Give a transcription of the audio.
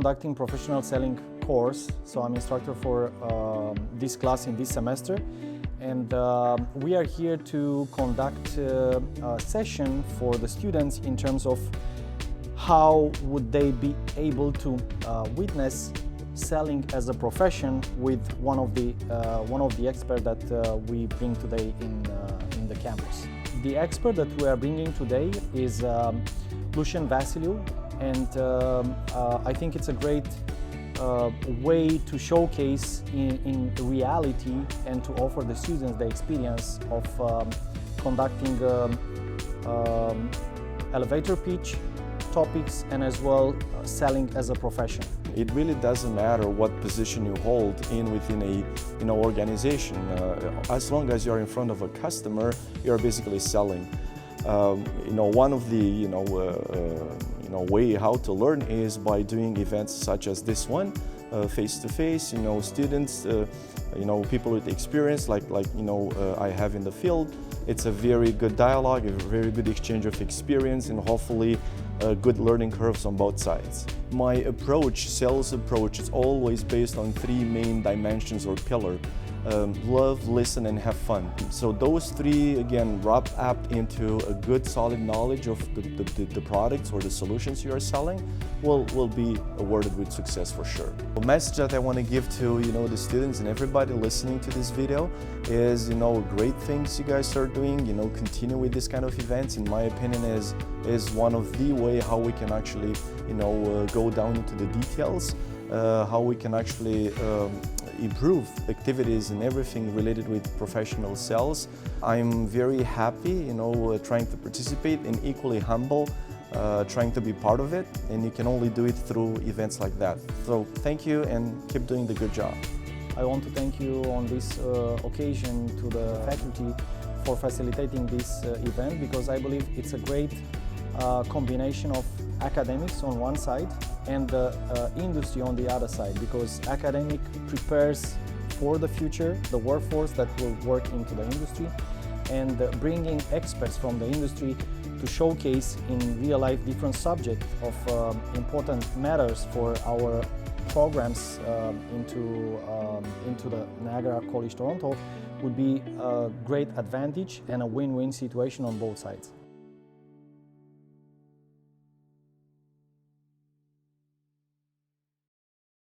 Conducting professional selling course, so I'm instructor for this class in this semester, and we are here to conduct a session for the students in terms of how would they be able to witness selling as a profession with one of the experts that we bring today in the campus. The expert that we are bringing today is Lucian Vasiliu, and I think it's a great way to showcase in reality and to offer the students the experience of conducting elevator pitch topics and as well selling as a profession. It really doesn't matter what position you hold within a organization. As long as you're in front of a customer, you're basically selling. One of the way how to learn is by doing events such as this one, face to face. Students, people with experience like I have in the field. It's a very good dialogue, a very good exchange of experience, and hopefully good learning curves on both sides. My approach, sales approach, is always based on three main dimensions or pillars. Love, listen, and have fun. So those three, again, wrap up into a good, solid knowledge of the products or the solutions you are selling will be awarded with success for sure. The message that I want to give to the students and everybody listening to this video is great things you guys are doing. Continue with this kind of events. In my opinion, is one of the way how we can actually go down into the details, how we can actually improve activities and everything related with professional sales. I'm very happy, trying to participate, and equally humble, trying to be part of it, and you can only do it through events like that. So thank you and keep doing the good job. I want to thank you on this occasion to the faculty for facilitating this event, because I believe it's a great combination of academics on one side and the industry on the other side, because academic prepares for the future, the workforce that will work into the industry, and bringing experts from the industry to showcase in real life different subjects of important matters for our programs into the Niagara College Toronto would be a great advantage and a win-win situation on both sides.